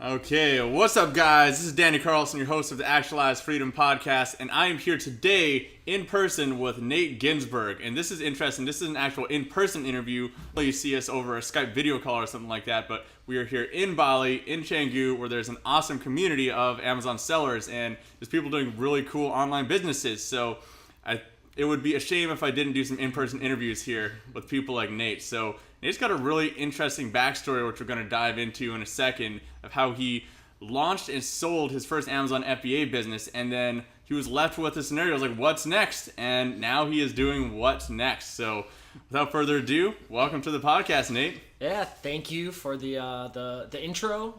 Okay, what's up, guys? This is Danny Carlson, your host of the Actualized Freedom Podcast, and I am here today in person with Nate Ginsburg. And this is interesting. This is an actual in-person interview. You see us over a Skype video call or something like that, but we are here in Bali, in Canggu, where there's an awesome community of Amazon sellers, and there's people doing really cool online businesses. So it would be a shame if I didn't do some in-person interviews here with people like Nate. So Nate's got a really interesting backstory, which we're going to dive into in a second, of how he launched and sold his first Amazon FBA business, and then he was left with a scenario. I was like, what's next? And now he is doing what's next. So without further ado, welcome to the podcast, Nate. Yeah, thank you for the intro.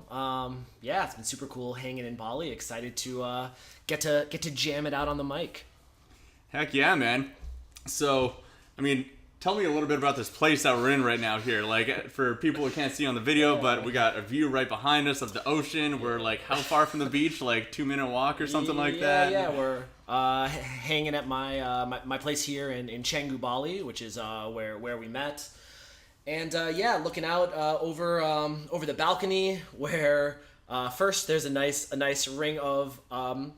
It's been super cool hanging in Bali. Excited to get to jam it out on the mic. Heck yeah, man. So, tell me a little bit about this place that we're in right now here. Like, for people who can't see on the video, but we got a view right behind us of the ocean. We're like, how far from the beach? Like 2-minute walk or something like that? Yeah, we're hanging at my place here in Canggu, Bali, which is where we met. And looking out over the balcony where first there's a nice ring of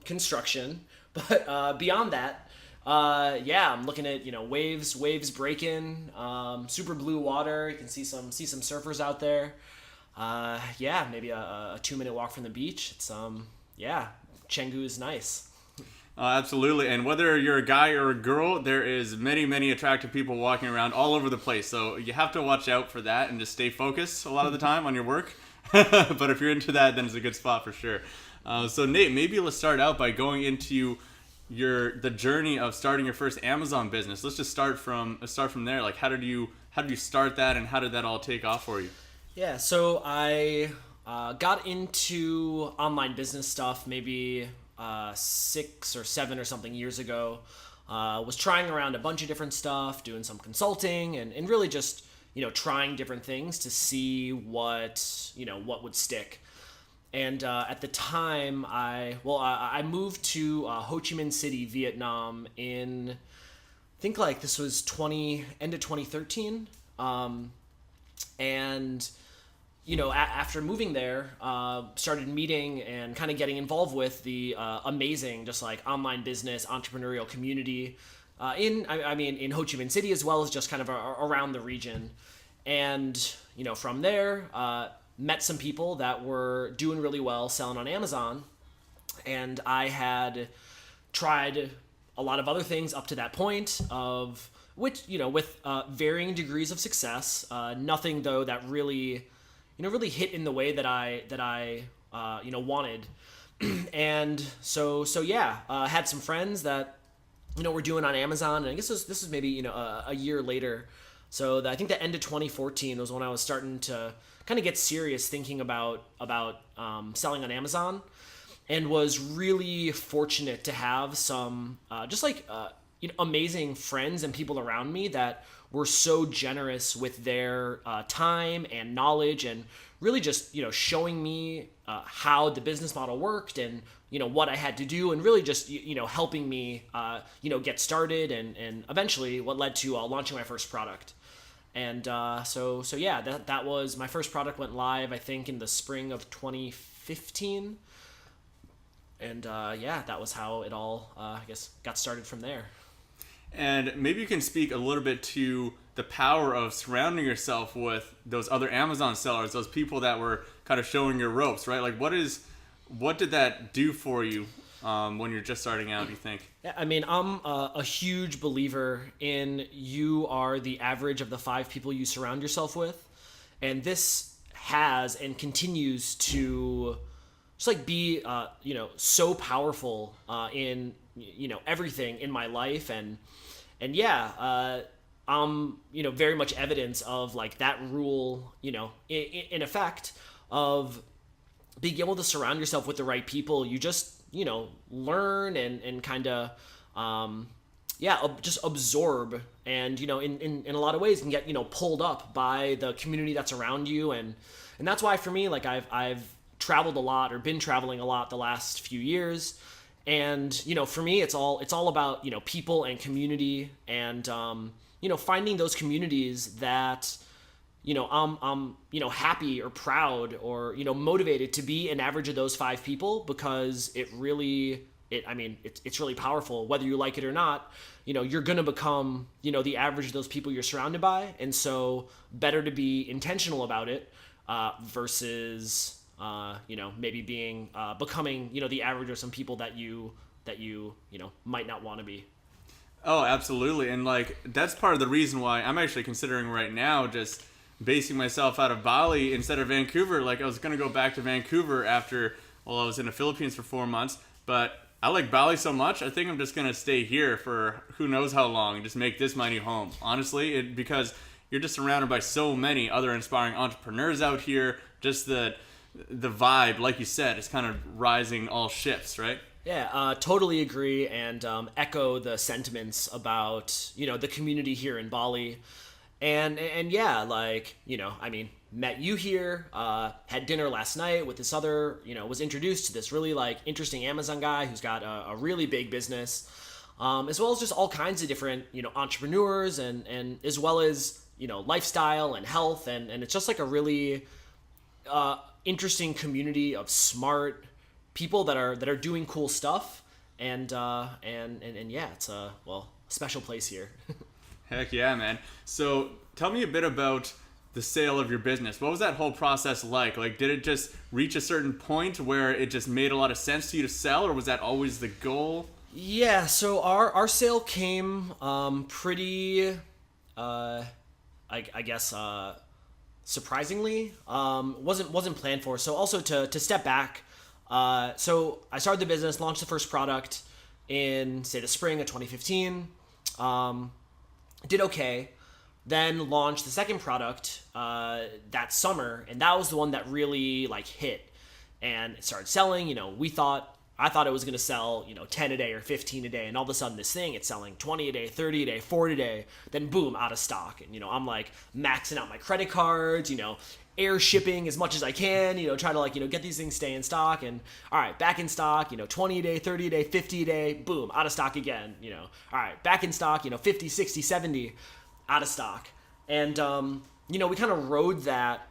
construction, but beyond that, I'm looking at waves breaking, super blue water. You can see some surfers out there. Maybe a 2-minute walk from the beach. It's Canggu is nice. Absolutely, and whether you're a guy or a girl, there is many attractive people walking around all over the place. So you have to watch out for that and just stay focused a lot of the time on your work. But if you're into that, then it's a good spot for sure. So Nate, maybe let's start out by going into the journey of starting your first Amazon business. Let's just start from there. Like, how did you start that, and how did that all take off for you? Yeah, so I got into online business stuff maybe 6 or 7 or something years ago. Was trying around a bunch of different stuff, doing some consulting, and really just trying different things to see what would stick. And at the time, I moved to Ho Chi Minh City, Vietnam in, I think this was end of 2013. After moving there, started meeting and kind of getting involved with the amazing, just like online business, entrepreneurial community in Ho Chi Minh City, as well as just kind of around the region. And, from there, met some people that were doing really well selling on Amazon, and I had tried a lot of other things up to that point, of which with varying degrees of success. Nothing though that really hit in the way that I wanted. And so had some friends that were doing on Amazon, and I guess this was maybe a year later. So I think the end of 2014 was when I was starting to kind of get serious thinking about selling on Amazon, and was really fortunate to have some amazing friends and people around me that were so generous with their time and knowledge, and really just showing me how the business model worked, and what I had to do, and really just helping me get started, and eventually what led to launching my first product. And that was my first product. Went live, I think, in the spring of 2015. And that was how it all, got started from there. And maybe you can speak a little bit to the power of surrounding yourself with those other Amazon sellers, those people that were kind of showing your ropes, right? Like, what did that do for you when you're just starting out, do you think? Yeah, I'm a huge believer in you are the average of the 5 people you surround yourself with. And this has and continues to just be, so powerful in, everything in my life. And I'm, very much evidence of that rule, in effect, of being able to surround yourself with the right people. You just, learn and kind of, just absorb, and, in a lot of ways can get, pulled up by the community that's around you. And that's why for me, I've traveled a lot, or been traveling a lot the last few years. And, for me, it's all about, people and community, and, finding those communities that, I'm happy or proud or, motivated to be an average of those 5 people, because it's really powerful, whether you like it or not. You're going to become, the average of those people you're surrounded by. And so better to be intentional about it, versus, maybe becoming, the average of some people that you might not want to be. Oh, absolutely. And like, that's part of the reason why I'm actually considering right now just basing myself out of Bali instead of Vancouver. Like, I was going to go back to Vancouver after, I was in the Philippines for 4 months, but I like Bali so much, I think I'm just going to stay here for who knows how long and just make this my new home. Honestly, because you're just surrounded by so many other inspiring entrepreneurs out here. Just the vibe, like you said, is kind of rising all ships, right? Yeah, totally agree, and echo the sentiments about, the community here in Bali. And yeah, like, met you here, had dinner last night with this other, was introduced to this really like interesting Amazon guy who's got a really big business, as well as just all kinds of different, entrepreneurs and as well as, lifestyle and health. And it's just like a really interesting community of smart people that are doing cool stuff. And yeah, it's a special place here. Heck yeah, man. So tell me a bit about the sale of your business. What was that whole process like? Like, did it just reach a certain point where it just made a lot of sense to you to sell, or was that always the goal? Yeah, so our sale came pretty, I guess, surprisingly. Wasn't planned for. So also to step back, so I started the business, launched the first product in, say, the spring of 2015. Did okay, then launched the second product that summer, and that was the one that really like hit, and it started selling. I thought it was gonna sell 10 a day or 15 a day, and all of a sudden this thing, it's selling 20 a day, 30 a day, 40 a day, then boom, out of stock. And I'm like maxing out my credit cards, air shipping as much as I can, try to like, get these things stay in stock. And all right, back in stock, 20 a day, 30 a day, 50 a day, boom, out of stock again, all right, back in stock, 50, 60, 70, out of stock. And, we kind of rode that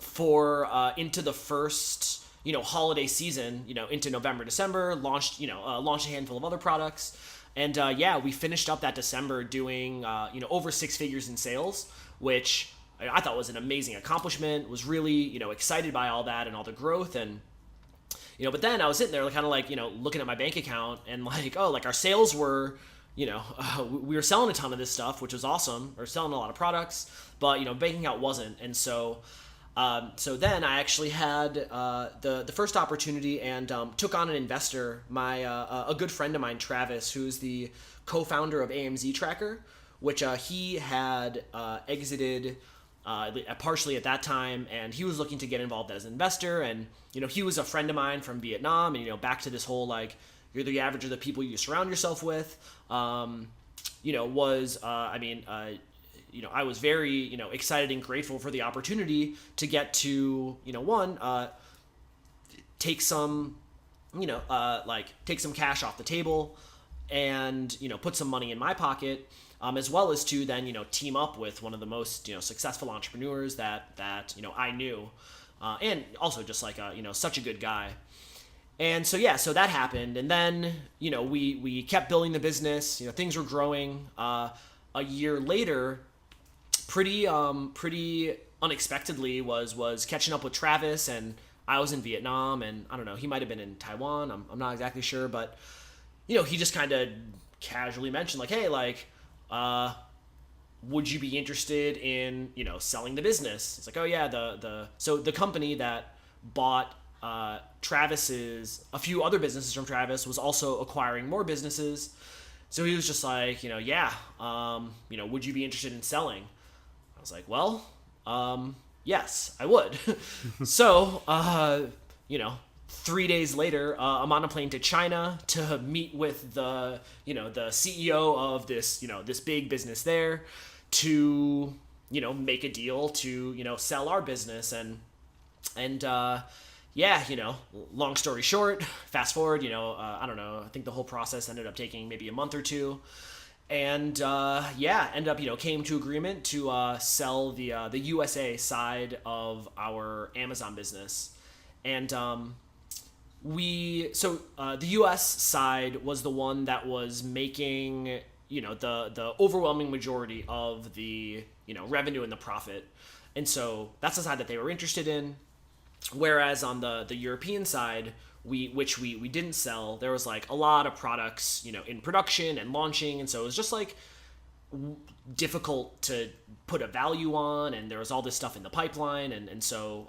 for, into the first, holiday season, into November, December, launched a handful of other products. And, yeah, we finished up that December doing, over 6 figures in sales, which I thought was an amazing accomplishment. Was really, excited by all that and all the growth. And, but then I was sitting there kind of like, looking at my bank account and like, oh, like our sales were, we were selling a ton of this stuff, which was awesome. Or selling a lot of products, but, bank account wasn't. And so then I actually had the first opportunity and took on an investor, a good friend of mine, Travis, who's the co-founder of AMZ Tracker, which he had exited partially at that time, and he was looking to get involved as an investor. And he was a friend of mine from Vietnam, and back to this whole like you're the average of the people you surround yourself with. I was very excited and grateful for the opportunity to get to take some take some cash off the table and put some money in my pocket. As well as to then, team up with one of the most, successful entrepreneurs that I knew, and also just like such a good guy. And so, yeah, so that happened. And then, we kept building the business, things were growing. A year later, pretty unexpectedly was catching up with Travis, and I was in Vietnam, and I don't know, he might've been in Taiwan. I'm not exactly sure, but, he just kind of casually mentioned like, hey, like, would you be interested in, selling the business? It's like, oh yeah, so the company that bought a few other businesses from Travis was also acquiring more businesses. So he was just like, yeah, would you be interested in selling? I was like, well, yes, I would. So, 3 days later, I'm on a plane to China to meet with the CEO of this, this big business there to, make a deal to, sell our business. And yeah, long story short, fast forward, I don't know, I think the whole process ended up taking maybe a month or two. and ended up came to agreement to sell the USA side of our Amazon business, and the US side was the one that was making the overwhelming majority of the revenue and the profit, and so that's the side that they were interested in. Whereas on the European side, which we didn't sell, there was like a lot of products in production and launching, and so it was just like difficult to put a value on, and there was all this stuff in the pipeline, and so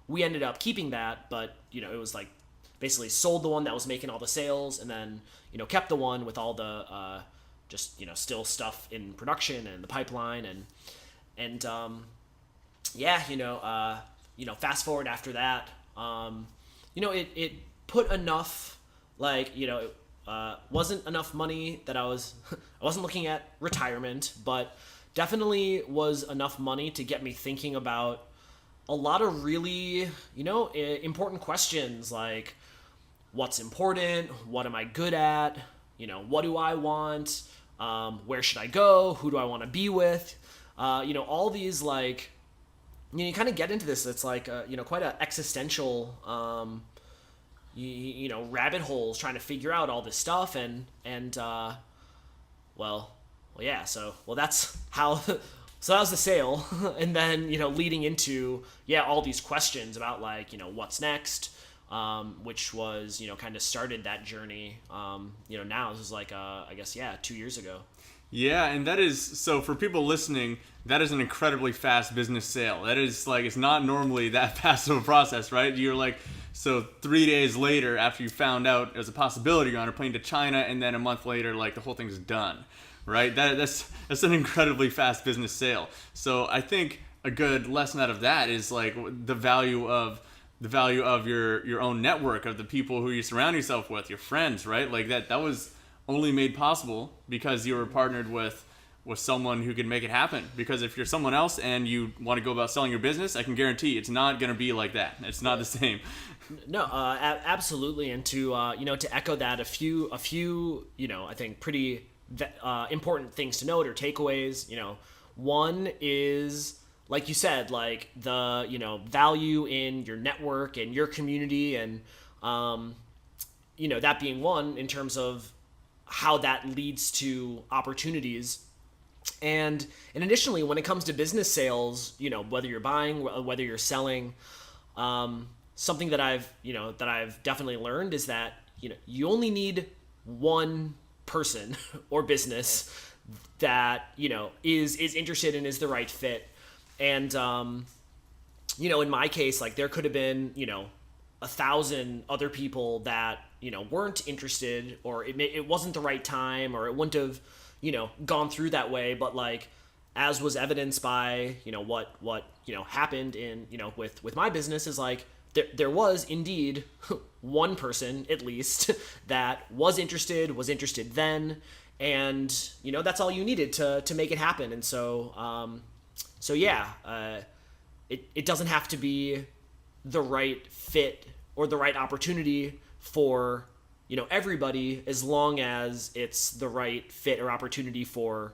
we ended up keeping that, but it was like basically sold the one that was making all the sales, and then kept the one with all the just still stuff in production and the pipeline, and fast forward after that, it put enough, wasn't enough money that I wasn't looking at retirement, but definitely was enough money to get me thinking about a lot of really, important questions, like what's important, what am I good at, what do I want, where should I go, who do I want to be with, all these like, you kind of get into this. It's like quite an existential rabbit holes trying to figure out all this stuff, and that's how so that was the sale. And then leading into all these questions about like what's next, which was kind of started that journey. Now this is like I guess 2 years ago. Yeah, and that is, so for people listening, that is an incredibly fast business sale. That is like, it's not normally that fast of a process, right? You're like, so 3 days later after you found out there's a possibility, you're on a plane to China, and then a month later, like the whole thing's done, right? That's an incredibly fast business sale. So I think a good lesson out of that is like the value of your own network, of the people who you surround yourself with, your friends, right? Like that was only made possible because you were partnered with someone who can make it happen. Because if you're someone else and you want to go about selling your business, I can guarantee it's not going to be like that. It's not the same. No, absolutely. And to to echo that, a few I think pretty important things to note or takeaways. One is, like you said, like the value in your network and your community, and that being one in terms of how that leads to opportunities. And additionally, when it comes to business sales, whether you're buying, whether you're selling, something that I've definitely learned is that, you only need one person or business that, is interested and is the right fit. And, in my case, like there could have been, 1,000 other people that weren't interested, or it wasn't the right time, or it wouldn't have gone through that way. But like, as was evidenced by what happened in with my business, is like there was indeed one person at least that was interested then, and that's all you needed to make it happen. And so it doesn't have to be the right fit or the right opportunity for everybody, as long as it's the right fit or opportunity for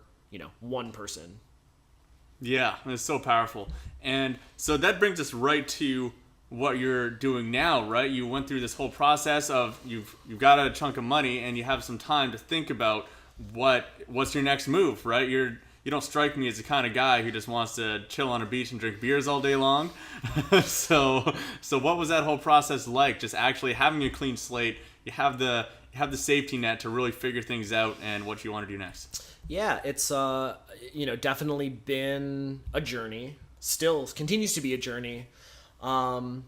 one person. Yeah, it's so powerful. And so that brings us right to what you're doing now, right? You went through this whole process of you've got a chunk of money and you have some time to think about what's your next move, right? You don't strike me as the kind of guy who just wants to chill on a beach and drink beers all day long. So what was that whole process like? Just actually having a clean slate, you have the safety net to really figure things out and what you want to do next. Yeah, it's definitely been a journey. Still continues to be a journey. And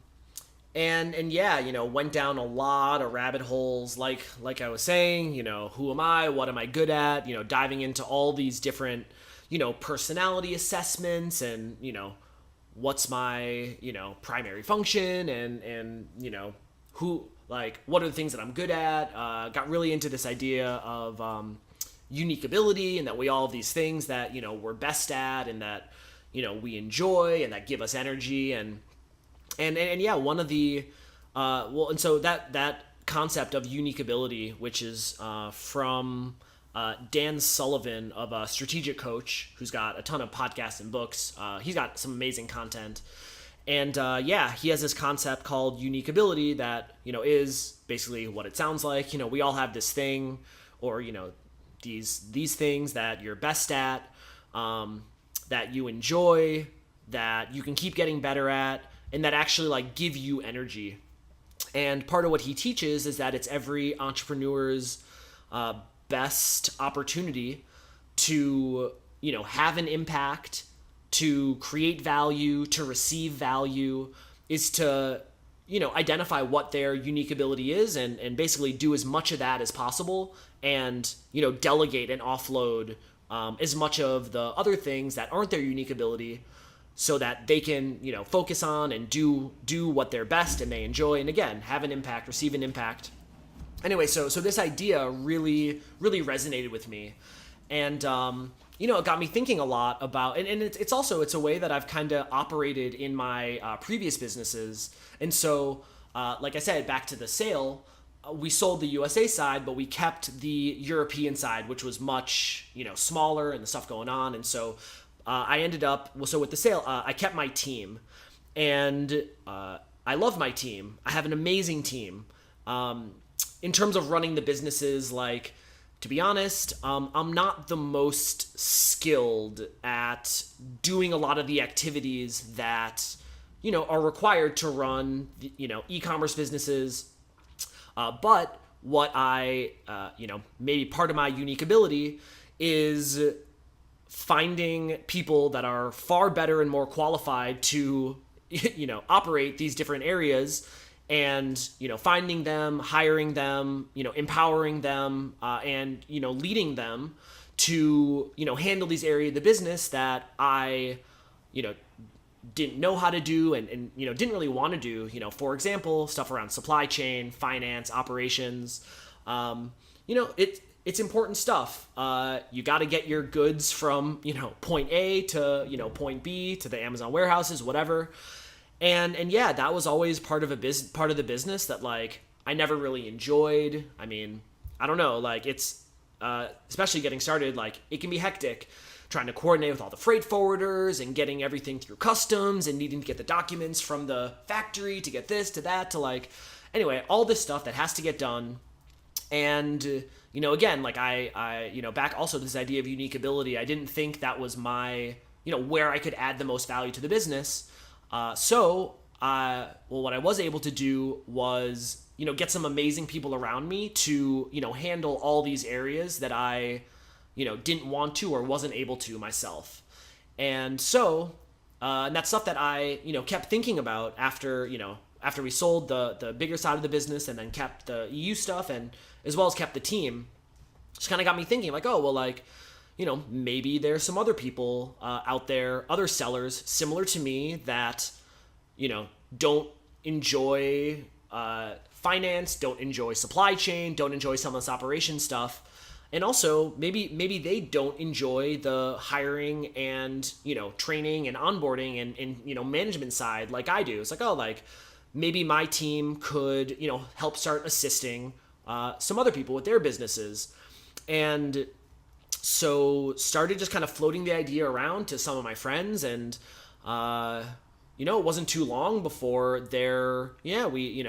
yeah, went down a lot of rabbit holes, like I was saying, who am I? What am I good at? Diving into all these different, personality assessments, and, what's my, primary function, and who, like, what are the things that I'm good at? Got really into this idea of unique ability, and that we all have these things that, we're best at, and that, we enjoy, and that give us energy, and yeah, one of the and so that concept of unique ability, which is from Dan Sullivan of Strategic Coach, who's got a ton of podcasts and books. He's got some amazing content. And he has this concept called unique ability that, is basically what it sounds like. We all have this thing or, these things that you're best at, that you enjoy, that you can keep getting better at, and that actually like give you energy. And part of what he teaches is that it's every entrepreneur's best opportunity to, have an impact, to create value, to receive value, is to, identify what their unique ability is and basically do as much of that as possible and, delegate and offload as much of the other things that aren't their unique ability so that they can, focus on and do what they're best and they enjoy. And again, have an impact, receive an impact. Anyway, so this idea really, really resonated with me. And, it got me thinking a lot about, and it's a way that I've kind of operated in my previous businesses. And so, like I said, back to the sale, we sold the USA side, but we kept the European side, which was much, smaller and the stuff going on. And so I ended up, so with the sale, I kept my team. And I love my team. I have an amazing team. In terms of running the businesses, like, to be honest, I'm not the most skilled at doing a lot of the activities that, are required to run, e-commerce businesses. But what I, maybe part of my unique ability is finding people that are far better and more qualified to, operate these different areas and, finding them, hiring them, empowering them, and, leading them to, handle these areas of the business that I, didn't know how to do and didn't really want to do, for example, stuff around supply chain, finance, operations. It's important stuff. You got to get your goods from, point A to, point B to the Amazon warehouses, whatever. And yeah, that was always part of the business that like I never really enjoyed. I mean, I don't know, like it's especially getting started, like it can be hectic trying to coordinate with all the freight forwarders and getting everything through customs and needing to get the documents from the factory to get this to that to like, anyway, all this stuff that has to get done. And again, like I back also to this idea of unique ability, I didn't think that was my, where I could add the most value to the business. What I was able to do was, get some amazing people around me to, handle all these areas that I, didn't want to or wasn't able to myself. And so, and that's stuff that I, kept thinking about after we sold the bigger side of the business and then kept the EU stuff and as well as kept the team. Just kind of got me thinking like, oh, well, like, maybe there's some other people out there, other sellers similar to me that, don't enjoy finance, don't enjoy supply chain, don't enjoy some of this operation stuff. And also maybe they don't enjoy the hiring and, training and onboarding and management side like I do. It's like, oh, like maybe my team could, help start assisting some other people with their businesses. And so started just kind of floating the idea around to some of my friends and, it wasn't too long before we,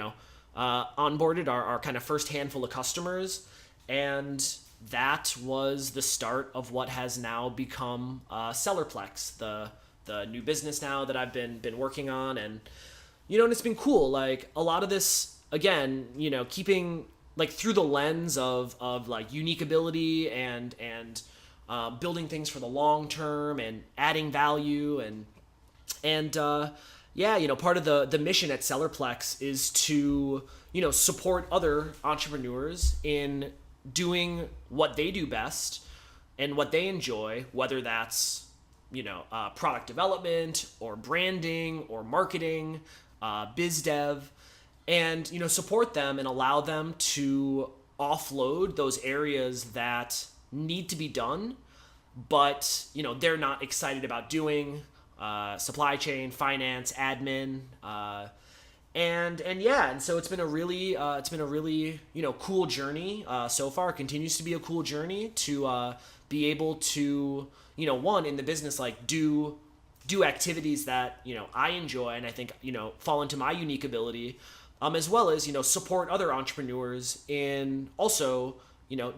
onboarded our kind of first handful of customers. And that was the start of what has now become Sellerplex, the new business now that I've been working on. And, and it's been cool. Like a lot of this, again, keeping like through the lens of like unique ability and building things for the long term and adding value and part of the mission at Sellerplex is to, support other entrepreneurs in doing what they do best and what they enjoy, whether that's, product development or branding or marketing, biz dev, and, support them and allow them to offload those areas that need to be done, but, they're not excited about doing, supply chain, finance, admin, And so it's been a really cool journey so far. It continues to be a cool journey to be able to one in the business like do activities that I enjoy and I think fall into my unique ability, as well as support other entrepreneurs in also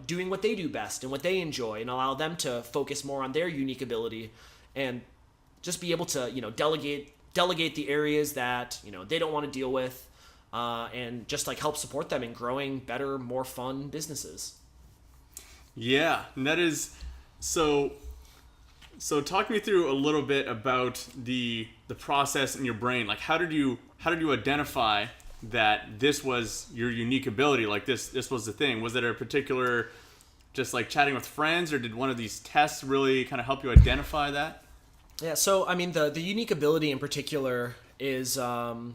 doing what they do best and what they enjoy, and allow them to focus more on their unique ability and just be able to delegate the areas that they don't want to deal with, and just like help support them in growing better, more fun businesses. Yeah, and that is so. So talk me through a little bit about the process in your brain. Like, how did you identify that this was your unique ability? Like this was the thing. Was it a particular, just like chatting with friends, or did one of these tests really kind of help you identify that? Yeah. So I mean, the unique ability in particular is, there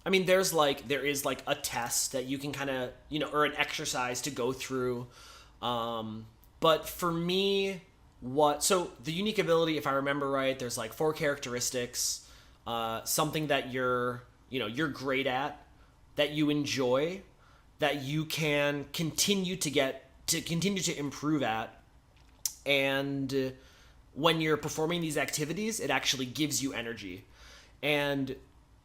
is like a test that you can kind of or an exercise to go through, but for me. So the unique ability, if I remember right, there's like 4 characteristics, something that you're great at, that you enjoy, that you can continue to improve at. And when you're performing these activities, it actually gives you energy. And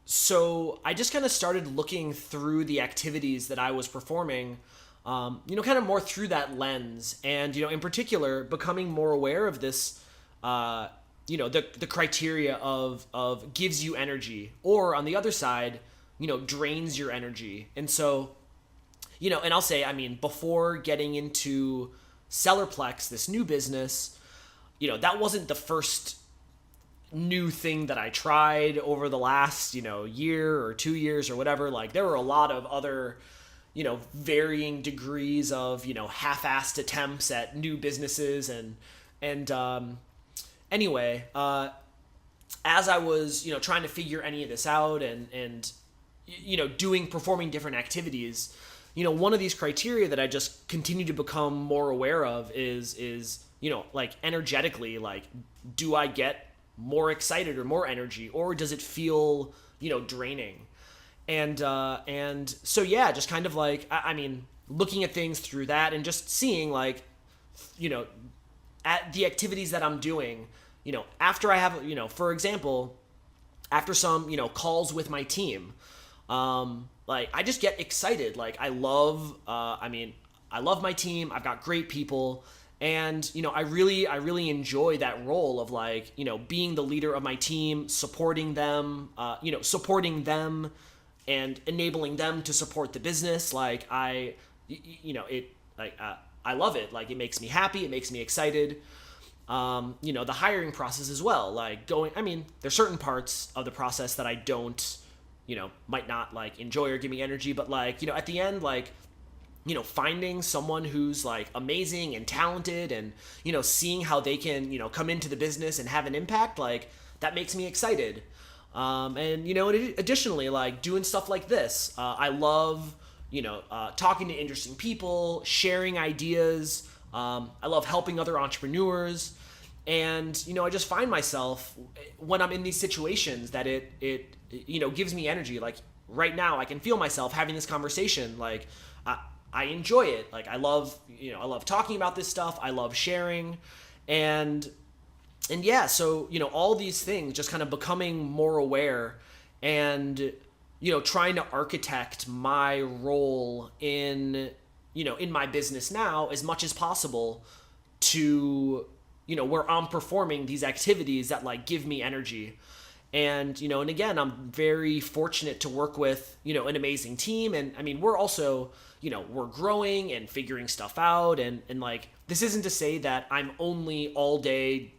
so I just kind of started looking through the activities that I was performing, kind of more through that lens, and in particular becoming more aware of this, the criteria of gives you energy, or on the other side, drains your energy. And so, and I'll say, before getting into Sellerplex, this new business, that wasn't the first new thing that I tried over the last, year or 2 years or whatever. Like, there were a lot of other varying degrees of, half-assed attempts at new businesses. Anyway, as I was, trying to figure any of this out and performing different activities, one of these criteria that I just continue to become more aware of is, like energetically, like, do I get more excited or more energy, or does it feel, draining? And so, yeah, just kind of like, looking at things through that and just seeing like, at the activities that I'm doing, after I have, for example, after some, calls with my team, like I just get excited. Like I love my team. I've got great people. And, I really enjoy that role of like, being the leader of my team, supporting them, and enabling them to support the business. Like I love it. Like it makes me happy. It makes me excited. The hiring process as well, like there's certain parts of the process that I don't, might not like enjoy or give me energy, but like, at the end, like, finding someone who's like amazing and talented and, seeing how they can, come into the business and have an impact, like that makes me excited. And, additionally, like doing stuff like this, I love, talking to interesting people, sharing ideas. I love helping other entrepreneurs. And, I just find myself when I'm in these situations that it gives me energy. Like right now I can feel myself having this conversation. Like I enjoy it. Like I love talking about this stuff. I love sharing. And yeah, so, all these things, just kind of becoming more aware and, trying to architect my role in my business now as much as possible to, where I'm performing these activities that like give me energy. And, and again, I'm very fortunate to work with, an amazing team. And we're also, we're growing and figuring stuff out. And like, this isn't to say that I'm only all day,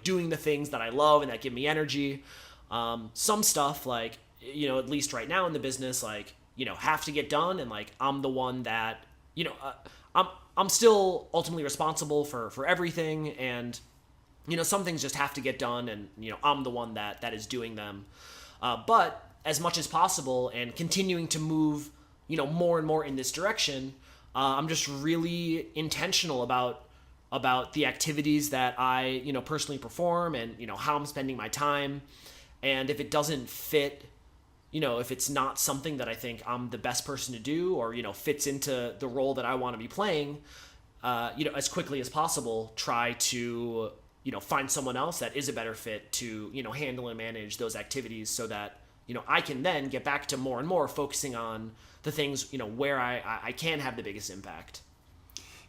doing the things that I love and that give me energy. Some stuff like, at least right now in the business, like, have to get done. And like, I'm the one that, I'm still ultimately responsible for everything. And, some things just have to get done and, I'm the one that is doing them. But as much as possible and continuing to move, more and more in this direction, I'm just really intentional about the activities that I, personally perform and, how I'm spending my time. And if it doesn't fit, if it's not something that I think I'm the best person to do, or, fits into the role that I want to be playing, as quickly as possible, try to, find someone else that is a better fit to, handle and manage those activities, so that, I can then get back to more and more focusing on the things, where I can have the biggest impact.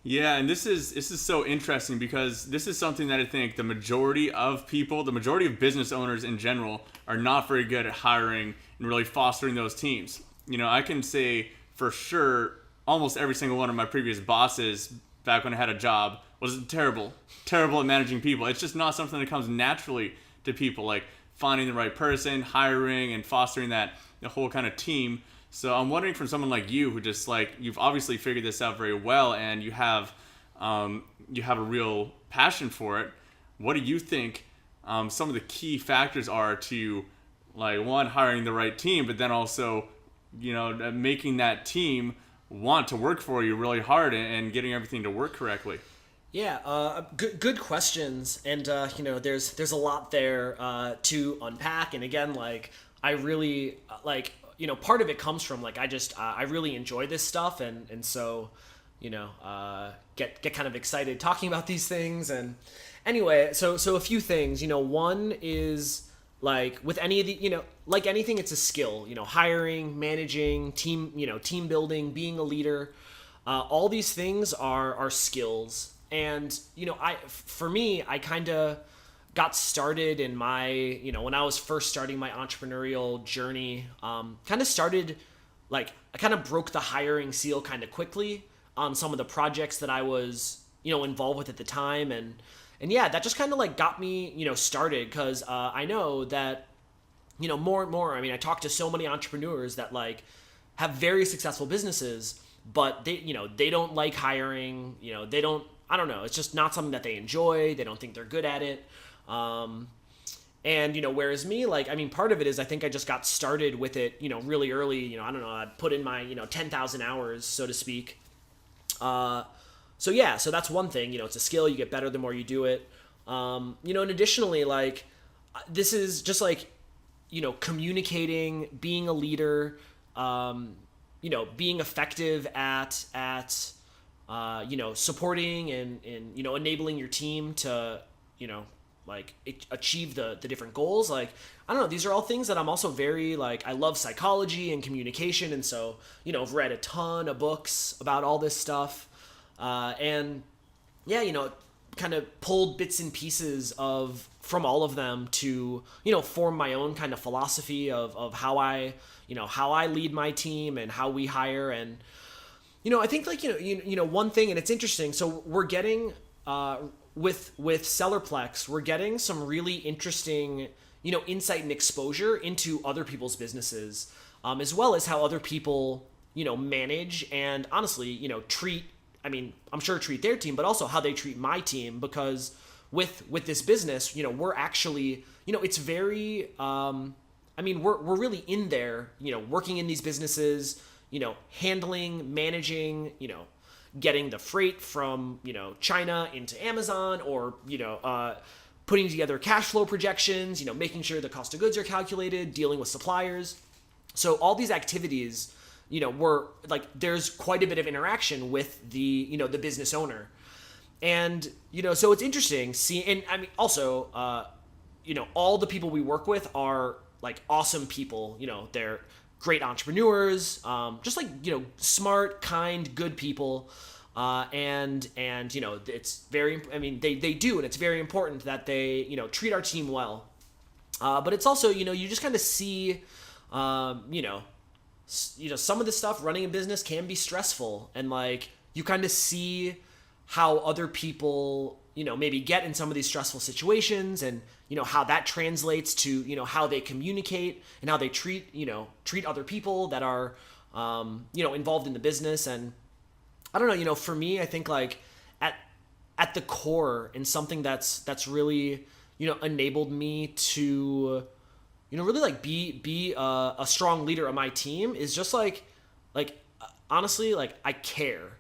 Yeah, and this is so interesting, because this is something that I think the majority of people, the majority of business owners in general, are not very good at hiring and really fostering those teams. I can say for sure almost every single one of my previous bosses back when I had a job was terrible at managing people. It's just not something that comes naturally to people, like finding the right person, hiring, and fostering the whole kind of team. So I'm wondering, from someone like you, who just you've obviously figured this out very well, and you have a real passion for it. What do you think some of the key factors are to, one, hiring the right team, but then also, making that team want to work for you really hard and getting everything to work correctly? Yeah, good questions, and there's a lot there to unpack. And again, I really part of it comes from I really enjoy this stuff, and so get kind of excited talking about these things. And anyway, so a few things. One is, with any of the, like anything, it's a skill. Hiring, managing, team building, being a leader, all these things are skills. And for me, I kind of got started in my, when I was first starting my entrepreneurial journey, kind of started, I kind of broke the hiring seal kind of quickly on some of the projects that I was, involved with at the time. And yeah, that just kind of got me, started, because I know that, more and more, I talk to so many entrepreneurs that have very successful businesses, but they don't like hiring, I don't know, it's just not something that they enjoy. They don't think they're good at it. And, whereas me, part of it is, I think I just got started with it, really early. I don't know, I put in my, 10,000 hours, so to speak. So yeah, so that's one thing, it's a skill. You get better the more you do it. And additionally, this is just communicating, being a leader, being effective at supporting and enabling your team to, achieve the different goals. I don't know, these are all things that I'm also very, I love psychology and communication. And so, I've read a ton of books about all this stuff. And yeah, kind of pulled bits and pieces from all of them to, form my own kind of philosophy of how I lead my team and how we hire. And, I think one thing, and it's interesting. So we're getting, with Sellerplex, we're getting some really interesting, insight and exposure into other people's businesses, as well as how other people, manage and honestly, treat, I'm sure treat their team, but also how they treat my team. Because with this business, we're actually, it's very, we're really in there, working in these businesses, handling, managing, getting the freight from, China into Amazon, or, putting together cash flow projections, making sure the cost of goods are calculated, dealing with suppliers. So all these activities, we're there's quite a bit of interaction with the, the business owner. And, so it's interesting seeing, and also, all the people we work with are awesome people. They're great entrepreneurs, just smart, kind, good people. And it's very, they do, and it's very important that they, treat our team well. But it's also, you just kind of see, some of the stuff running a business can be stressful, and you kind of see how other people, maybe get in some of these stressful situations, and, how that translates to, how they communicate and how they treat other people that are, involved in the business. And I don't know, for me, I think at the core, and something that's really, enabled me to, really be a strong leader of my team, is just honestly, I care.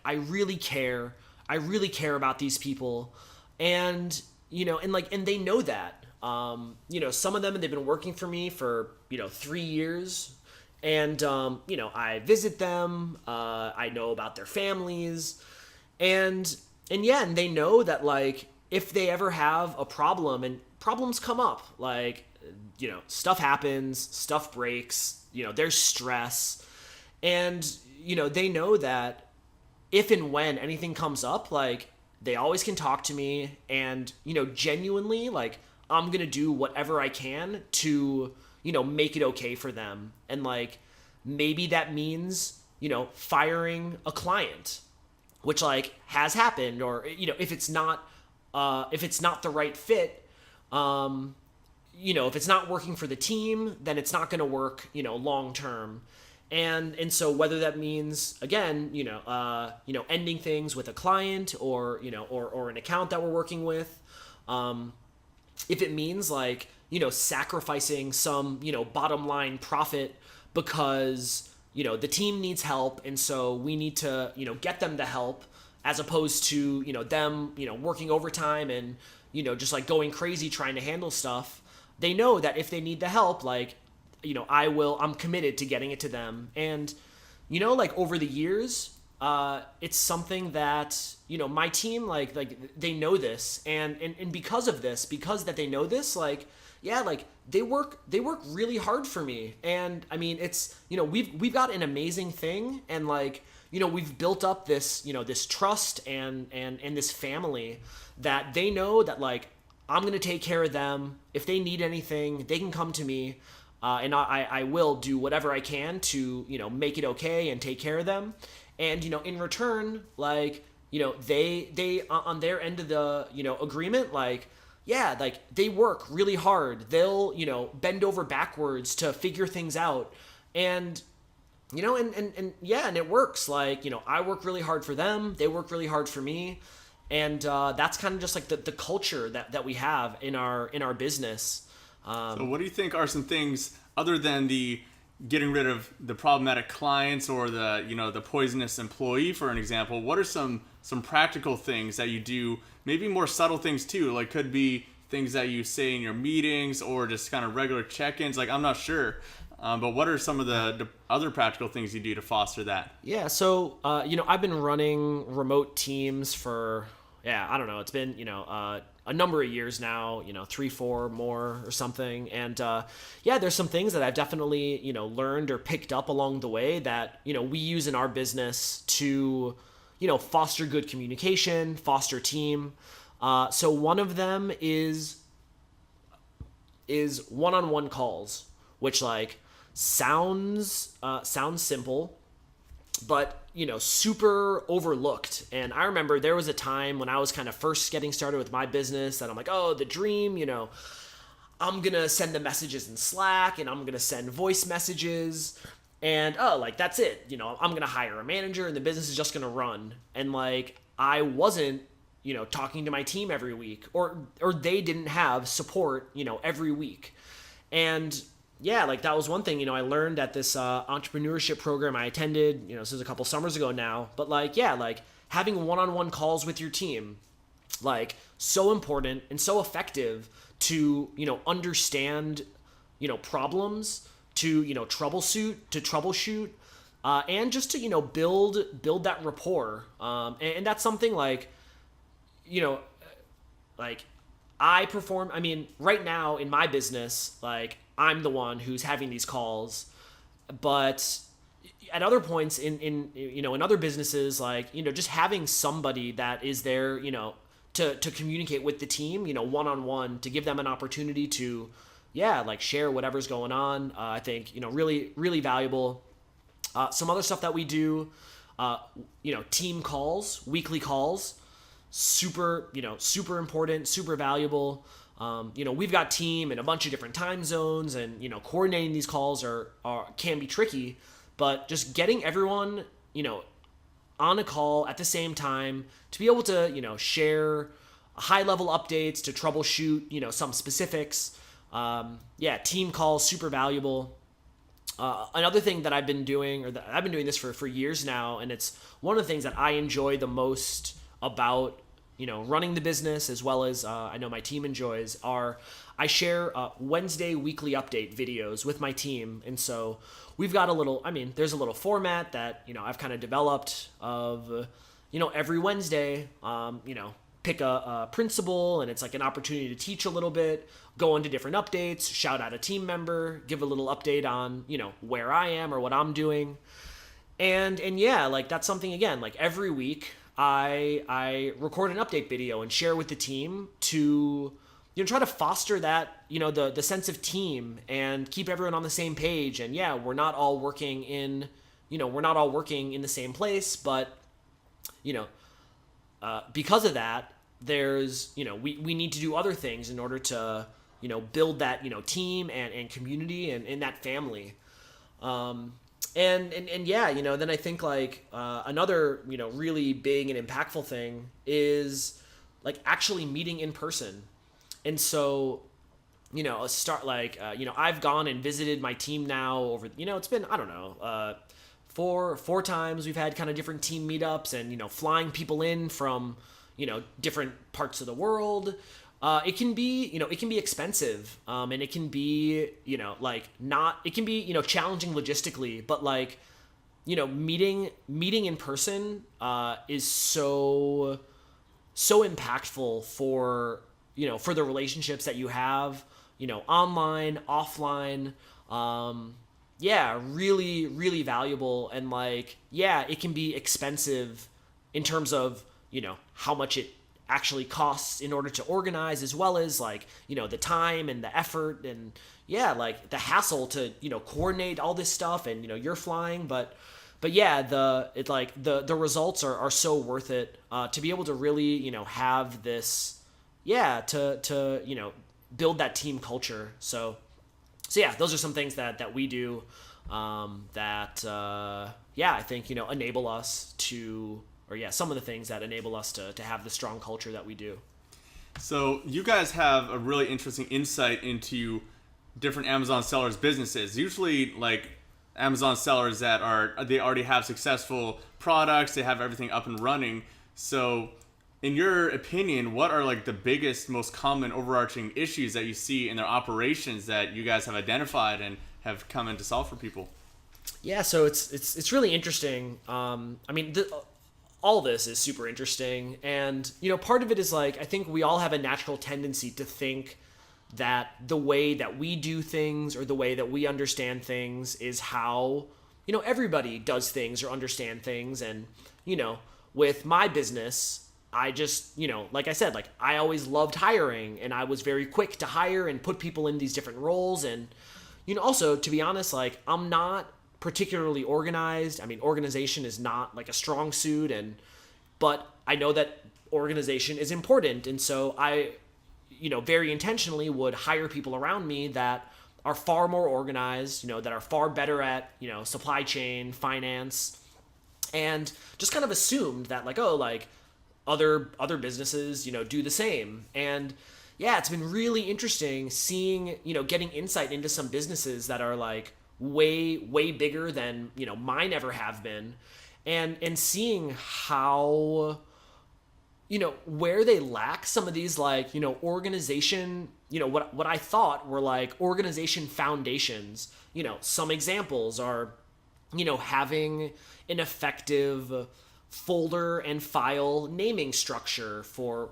I really care. I really care about these people. And, and they know that. Some of them, they've been working for me for, 3 years. And, I visit them. I know about their families. And they know that, like, if they ever have a problem, and problems come up, like, stuff happens, stuff breaks, there's stress. And, they know that if and when anything comes up, like, they always can talk to me, and, genuinely, like, I'm going to do whatever I can to, make it okay for them. And, like, maybe that means, firing a client, which, like, has happened, or, if it's not the right fit, if it's not working for the team, then it's not going to work, long term. And so whether that means, again, ending things with a client, or an account that we're working with, if it means, like, sacrificing some, bottom line profit because, the team needs help, and so we need to, get them the help, as opposed to, them, working overtime and, just, like, going crazy trying to handle stuff. They know that if they need the help, like, I'm committed to getting it to them. And, like, over the years, it's something that, my team, like they know this, and because of this, because that they know this, like, yeah, like, they work really hard for me. And I mean, it's, we've got an amazing thing, and, like, we've built up this, this trust and this family that they know that, like, I'm going to take care of them. If they need anything, they can come to me. And I will do whatever I can to, make it okay and take care of them. And, in return, like, they on their end of the, agreement, like, yeah, like, they work really hard. They'll, bend over backwards to figure things out. And, and it works. Like, I work really hard for them. They work really hard for me. And that's kind of just like the culture that we have in our business. So what do you think are some things, other than the getting rid of the problematic clients or the, the poisonous employee, for an example? What are some practical things that you do, maybe more subtle things too, like could be things that you say in your meetings or just kind of regular check-ins? Like, I'm not sure. But what are some of the other practical things you do to foster that? Yeah, so, I've been running remote teams for, I don't know, it's been, a number of years now, 3, 4 more or something. And there's some things that I've definitely, learned or picked up along the way that, we use in our business to, foster good communication, foster team. So one of them is one-on-one calls, which, like, sounds simple, but, super overlooked. And I remember there was a time when I was kind of first getting started with my business that I'm like, oh, the dream, I'm going to send the messages in Slack, and I'm going to send voice messages, and, oh, like, that's it. I'm going to hire a manager, and the business is just going to run. And, like, I wasn't, talking to my team every week, or they didn't have support, every week. And yeah, like, that was one thing, I learned at this entrepreneurship program I attended, this was a couple summers ago now, but, like, yeah, like, having one-on-one calls with your team, like, so important and so effective to, understand, problems, to, troubleshoot, and just to, build that rapport. And that's something, like, like, right now in my business, like, I'm the one who's having these calls, but at other points in other businesses, like, just having somebody that is there, to communicate with the team, one-on-one, to give them an opportunity to, like, share whatever's going on, I think, really, really valuable. Some other stuff that we do, team calls, weekly calls, super important, super valuable. We've got team in a bunch of different time zones, and, coordinating these calls can be tricky, but just getting everyone, on a call at the same time to be able to, share high level updates, to troubleshoot, some specifics. Team calls, super valuable. Another thing that I've been doing, or that I've been doing this for years now, and it's one of the things that I enjoy the most about running the business, as well as I know my team enjoys, are I share Wednesday weekly update videos with my team. And so we've got there's a little format that, I've kind of developed of, every Wednesday, pick a principle, and it's like an opportunity to teach a little bit, go into different updates, shout out a team member, give a little update on, where I am or what I'm doing. And yeah, like that's something, again, like every week I record an update video and share with the team to, try to foster that, the sense of team and keep everyone on the same page. And yeah, we're not all working in the same place, but, because of that, there's, we need to do other things in order to, build that, team and community and that family. And yeah, then I think like another, really big and impactful thing is like actually meeting in person. And so, I've gone and visited my team now over, it's been, I don't know, four times we've had kind of different team meetups and, flying people in from, different parts of the world. It can be expensive, and it can be, it can be, challenging logistically, but like, meeting in person, is so impactful for, for the relationships that you have, online, offline. Yeah, really, really valuable. And like, yeah, it can be expensive in terms of, how much it actually costs in order to organize, as well as like, the time and the effort and yeah, like the hassle to, coordinate all this stuff and, you're flying, but yeah, the results are so worth it, to be able to really, have this, yeah, to, build that team culture. So yeah, those are some things that we do, that, yeah, I think, enable us to, or yeah, some of the things that enable us to have the strong culture that we do. So you guys have a really interesting insight into different Amazon sellers' businesses. Usually like Amazon sellers they already have successful products, they have everything up and running. So in your opinion, what are like the biggest, most common overarching issues that you see in their operations that you guys have identified and have come in to solve for people? Yeah, so it's really interesting. All this is super interesting, and part of it is like I think we all have a natural tendency to think that the way that we do things or the way that we understand things is how everybody does things or understand things. And with my business, I just like I said, like I always loved hiring, and I was very quick to hire and put people in these different roles. And also, to be honest, like I'm not particularly organized. I mean, organization is not like a strong suit, but I know that organization is important. And so I, very intentionally would hire people around me that are far more organized, that are far better at, supply chain, finance, and just kind of assumed that like, oh, like other businesses, do the same. And yeah, it's been really interesting seeing, getting insight into some businesses that are like, way bigger than mine ever have been, and seeing how where they lack some of these like organization, what I thought were like organization foundations. Some examples are having an effective folder and file naming structure for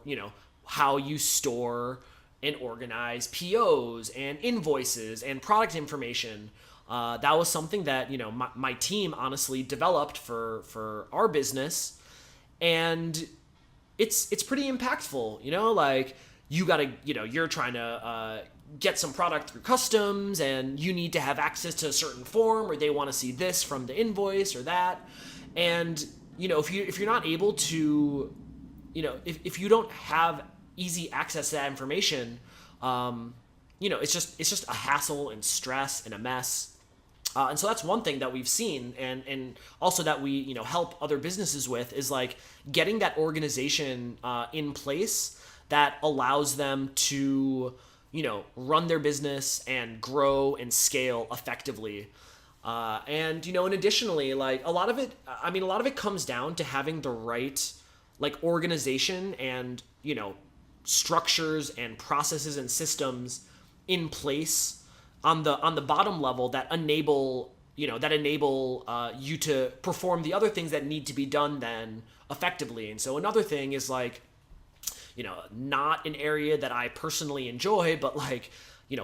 how you store and organize POs and invoices and product information. That was something that my team honestly developed for our business, and it's pretty impactful. Like you gotta you're trying to get some product through customs, and you need to have access to a certain form, or they want to see this from the invoice or that. And if you're not able to if you don't have easy access to that information, it's just a hassle and stress and a mess. And so that's one thing that we've seen, and also that we help other businesses with, is like getting that organization in place that allows them to run their business and grow and scale effectively. And additionally, like a lot of it comes down to having the right like organization and, structures and processes and systems in place on the bottom level that enable you to perform the other things that need to be done then effectively. And so another thing is like, not an area that I personally enjoy, but like,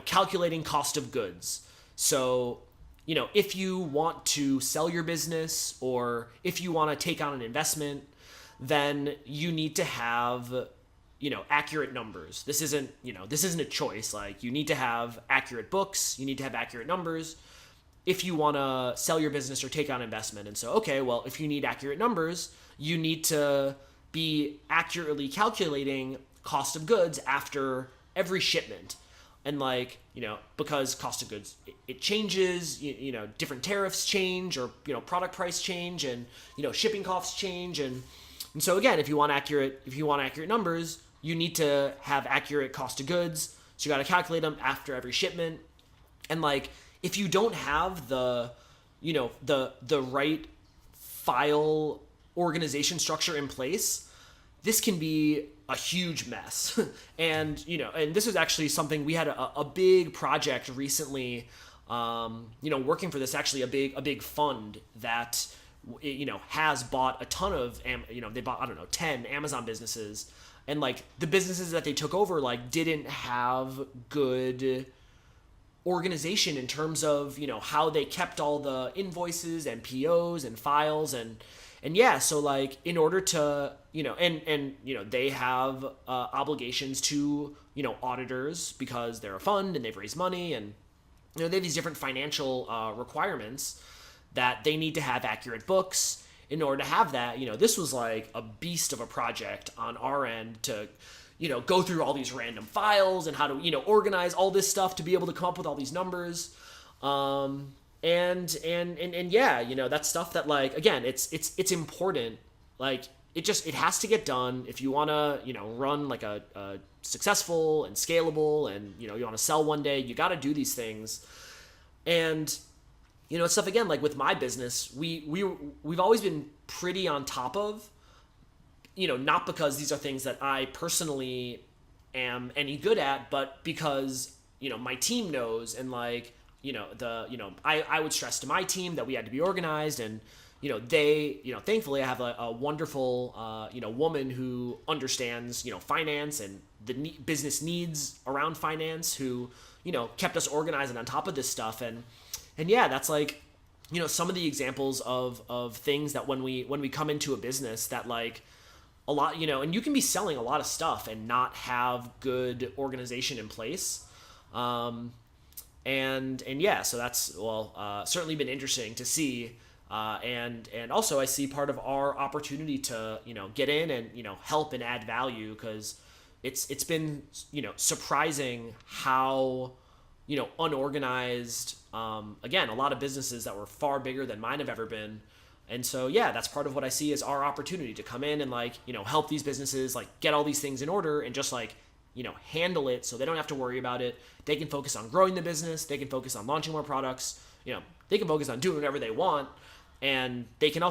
calculating cost of goods. So, if you want to sell your business or if you want to take on an investment, then you need to have, accurate numbers. This isn't a choice. Like, you need to have accurate books, you need to have accurate numbers if you want to sell your business or take on investment. And so, okay, well, if you need accurate numbers, you need to be accurately calculating cost of goods after every shipment. And like, because cost of goods, it changes, different tariffs change, or, product price change, and, shipping costs change. And so again, if you want accurate numbers, you need to have accurate cost of goods. So you got to calculate them after every shipment. And like, if you don't have the right file organization structure in place, this can be a huge mess. And this is actually something we had a big project recently, working for this, actually a big fund that has bought a ton of they bought 10 Amazon businesses, and like the businesses that they took over like didn't have good organization in terms of how they kept all the invoices and POs and files, and yeah, so like in order to they have obligations to auditors because they're a fund and they've raised money, and they have these different financial requirements that they need to have accurate books. In order to have that, this was like a beast of a project on our end to go through all these random files and how to organize all this stuff to be able to come up with all these numbers. And yeah, that's stuff that, like, again, it's important. Like, it has to get done if you want to run like a successful and scalable, and you want to sell one day. You got to do these things. And it's stuff, again, like with my business, we've always been pretty on top of, not because these are things that I personally am any good at, but because my team knows. And like I would stress to my team that we had to be organized, and they thankfully I have a wonderful woman who understands finance and the business needs around finance, who kept us organized and on top of this stuff. And yeah, that's like some of the examples of things that when we come into a business that like a lot, and you can be selling a lot of stuff and not have good organization in place. And yeah, so that's, certainly been interesting to see. And also I see part of our opportunity to, get in and, help and add value, because it's been, surprising how, unorganized, again, a lot of businesses that were far bigger than mine have ever been. And so, yeah, that's part of what I see as our opportunity to come in and like, help these businesses like get all these things in order and just like, handle it so they don't have to worry about it. They can focus on growing the business. They can focus on launching more products. They can focus on doing whatever they want. And they can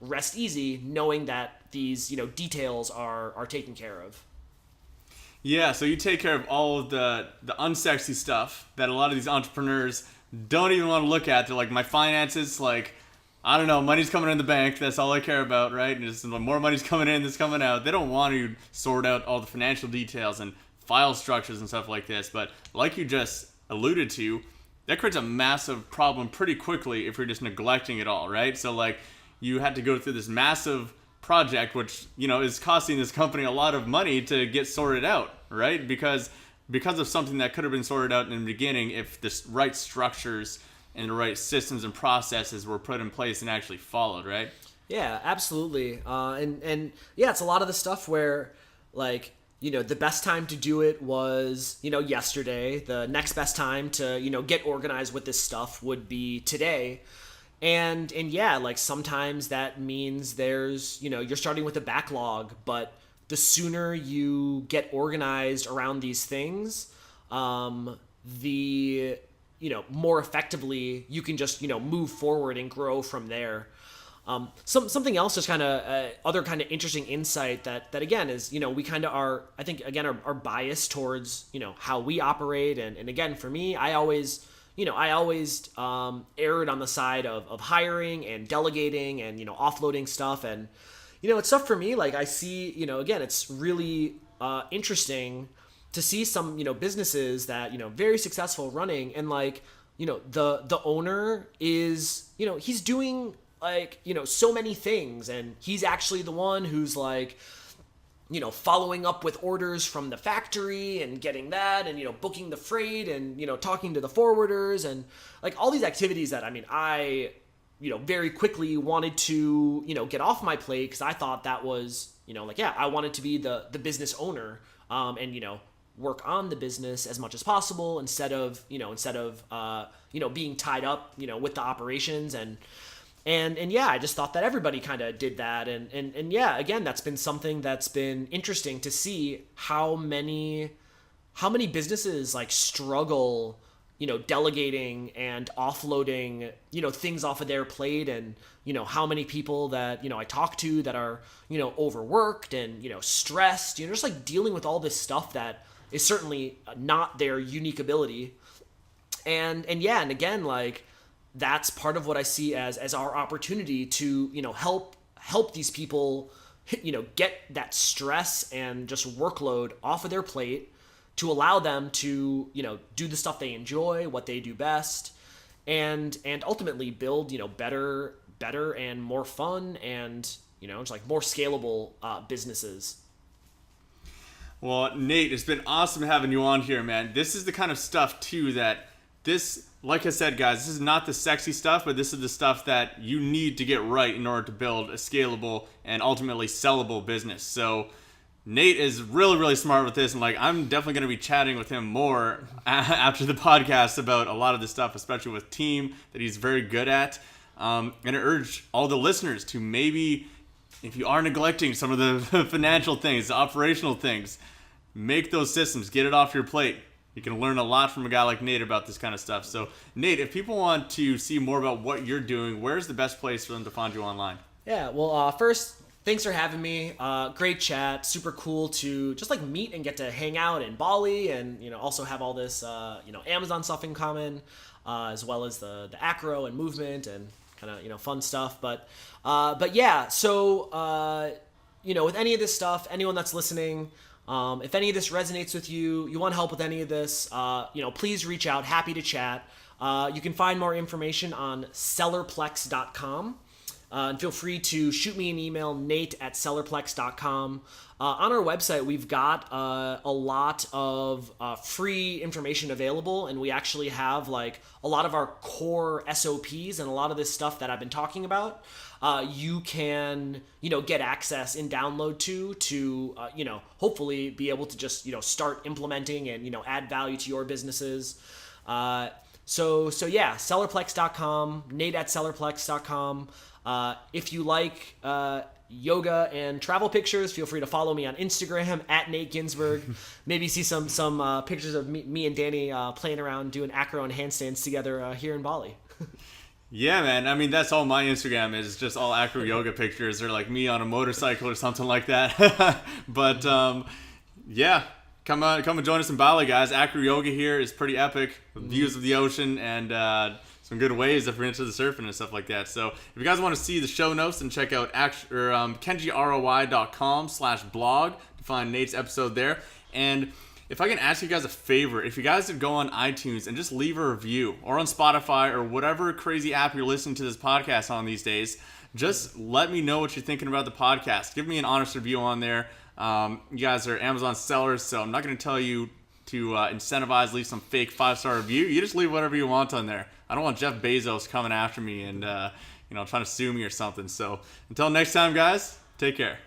rest easy knowing that these, details are taken care of. Yeah, so you take care of all of the unsexy stuff that a lot of these entrepreneurs don't even want to look at. They're like, my finances, like, I don't know, money's coming in the bank, that's all I care about, right? And just more money's coming in than's coming out. They don't want to sort out all the financial details and file structures and stuff like this. But like you just alluded to, that creates a massive problem pretty quickly if you're just neglecting it all, right? So like, you had to go through this massive project, which is costing this company a lot of money to get sorted out, right? Because of something that could have been sorted out in the beginning if the right structures and the right systems and processes were put in place and actually followed, right? Yeah, absolutely. And yeah, it's a lot of the stuff where like, the best time to do it was, yesterday. The next best time to, get organized with this stuff would be today. And yeah, like sometimes that means there's, you're starting with a backlog, but the sooner you get organized around these things, the more effectively you can just, move forward and grow from there. Something else, just kind of other kind of interesting insight that again is, we kind of are, I think, again, are biased towards, how we operate. And again, for me, I always erred on the side of hiring and delegating and, offloading stuff. And, it's stuff for me, like I see, again, it's really interesting to see some, businesses that, very successful running, and like, the owner is, he's doing like, so many things, and he's actually the one who's like, following up with orders from the factory and getting that, and, booking the freight, and, talking to the forwarders, and like all these activities that, I very quickly wanted to, get off my plate, because I thought that was, I wanted to be the business owner, and, work on the business as much as possible instead of being tied up, with the operations. And yeah, I just thought that everybody kind of did that. And yeah, again, that's been something that's been interesting to see how many businesses like struggle, delegating and offloading, things off of their plate, and, how many people that, I talk to that are, overworked and, stressed, just like dealing with all this stuff that is certainly not their unique ability. And yeah, and again, like, that's part of what I see as our opportunity to, help these people, get that stress and just workload off of their plate, to allow them to, do the stuff they enjoy, what they do best, and ultimately build, better and more fun and, just like more scalable businesses. Well, Nate, it's been awesome having you on here, man. This is the kind of stuff too that like I said, guys, this is not the sexy stuff, but this is the stuff that you need to get right in order to build a scalable and ultimately sellable business. So Nate is really, really smart with this, and like I'm definitely going to be chatting with him more after the podcast about a lot of this stuff, especially with team that he's very good at. And I urge all the listeners to maybe, if you are neglecting some of the financial things, the operational things, make those systems, get it off your plate. You can learn a lot from a guy like Nate about this kind of stuff. So, Nate, if people want to see more about what you're doing, where's the best place for them to find you online? Yeah, well, first, thanks for having me. Great chat. Super cool to just like meet and get to hang out in Bali, and also have all this Amazon stuff in common, as well as the acro and movement and kind of fun stuff. But yeah, so with any of this stuff, anyone that's listening, if any of this resonates with you, you want help with any of this, please reach out. Happy to chat. You can find more information on sellerplex.com. And feel free to shoot me an email, nate@sellerplex.com. On our website, we've got a lot of free information available, and we actually have like a lot of our core SOPs and a lot of this stuff that I've been talking about. You can, get access and download to hopefully be able to just, start implementing and, add value to your businesses. So yeah, sellerplex.com, nate@sellerplex.com. If you like yoga and travel pictures, feel free to follow me on Instagram @Nate Ginsburg. Maybe see some pictures of me and Danny playing around doing acro and handstands together here in Bali. Yeah, man. I mean, that's all my Instagram is, just all acro yoga pictures, or like me on a motorcycle or something like that. But yeah, come and join us in Bali, guys. Acro yoga here is pretty epic, with views of the ocean and some good waves if you're into the surfing and stuff like that. So if you guys want to see the show notes, then check out kenjiroi.com/blog to find Nate's episode there. And if I can ask you guys a favor, if you guys would go on iTunes and just leave a review, or on Spotify or whatever crazy app you're listening to this podcast on these days, just let me know what you're thinking about the podcast. Give me an honest review on there. You guys are Amazon sellers, so I'm not going to tell you to incentivize, leave some fake 5-star review. You just leave whatever you want on there. I don't want Jeff Bezos coming after me and trying to sue me or something. So until next time, guys, take care.